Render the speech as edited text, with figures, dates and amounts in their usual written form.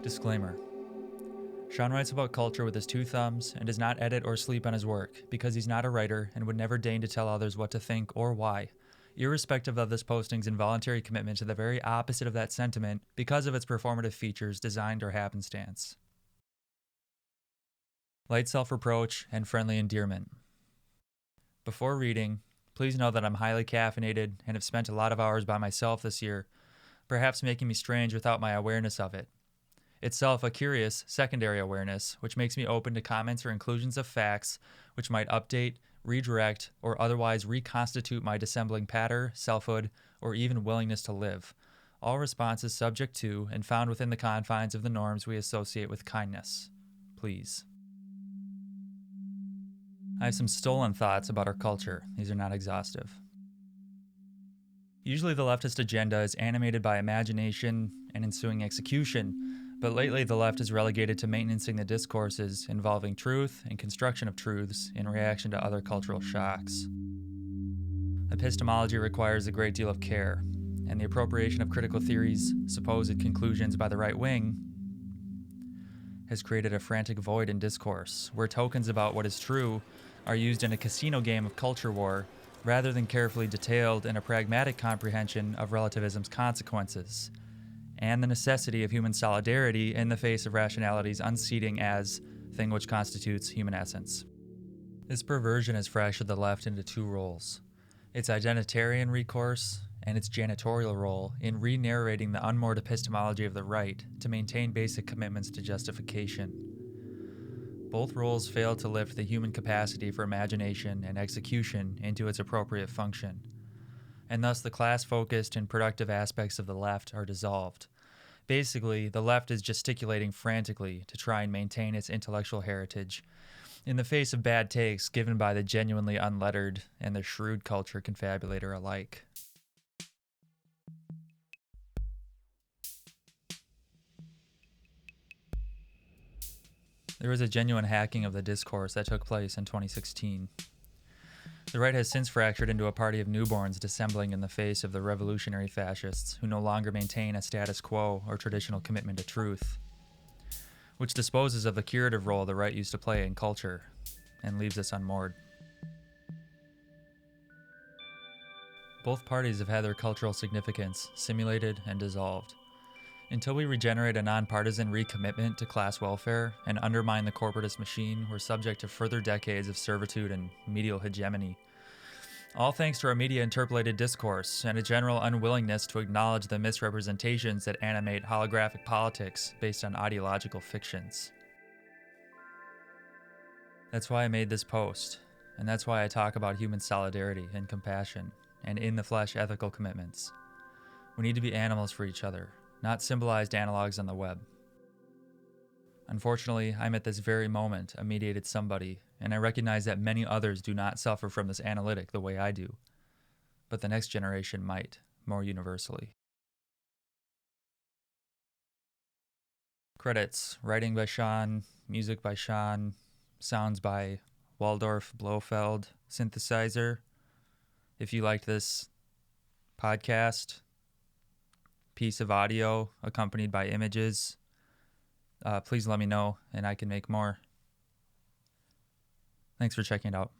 Disclaimer. Shawn writes about culture with his two thumbs and does not edit or sleep on his work because he's not a writer and would never deign to tell others what to think or why, irrespective of this posting's involuntary commitment to the very opposite of that sentiment because of its performative features, designed or happenstance. Light self-reproach and friendly endearment. Before reading, please know that I'm highly caffeinated and have spent a lot of hours by myself this year, perhaps making me strange without my awareness of it. Itself a curious, secondary awareness, which makes me open to comments or inclusions of facts which might update, redirect, or otherwise reconstitute my dissembling patter, selfhood, or even willingness to live. All responses subject to and found within the confines of the norms we associate with kindness. Please. I have some stolen thoughts about our culture. These are not exhaustive. Usually the leftist agenda is animated by imagination and ensuing execution, but lately the left is relegated to maintaining the discourses involving truth and construction of truths in reaction to other cultural shocks. Epistemology requires a great deal of care, and the appropriation of critical theories' supposed conclusions by the right wing has created a frantic void in discourse, where tokens about what is true are used in a casino game of culture war rather than carefully detailed in a pragmatic comprehension of relativism's consequences, and the necessity of human solidarity in the face of rationality's unseating as thing which constitutes human essence. This perversion has fractured the left into two roles: its identitarian recourse and its janitorial role in re-narrating the unmoored epistemology of the right to maintain basic commitments to justification. Both roles fail to lift the human capacity for imagination and execution into its appropriate function, and thus the class-focused and productive aspects of the left are dissolved. Basically, the left is gesticulating frantically to try and maintain its intellectual heritage in the face of bad takes given by the genuinely unlettered and the shrewd culture confabulator alike. There was a genuine hacking of the discourse that took place in 2016. The right has since fractured into a party of newborns dissembling in the face of the revolutionary fascists who no longer maintain a status quo or traditional commitment to truth, which disposes of the curative role the right used to play in culture and leaves us unmoored. Both parties have had their cultural significance simulated and dissolved. Until we regenerate a nonpartisan recommitment to class welfare and undermine the corporatist machine, we're subject to further decades of servitude and medial hegemony. All thanks to our media-interpolated discourse and a general unwillingness to acknowledge the misrepresentations that animate holographic politics based on ideological fictions. That's why I made this post, and that's why I talk about human solidarity and compassion, and in-the-flesh ethical commitments. We need to be animals for each other, not symbolized analogs on the web. Unfortunately, I'm at this very moment a mediated somebody, and I recognize that many others do not suffer from this analytic the way I do, but the next generation might, more universally. Credits: writing by Shawn, music by Shawn, sounds by Waldorf Blofeld synthesizer. If you liked this podcast, piece of audio accompanied by images, please let me know and I can make more. Thanks for checking it out.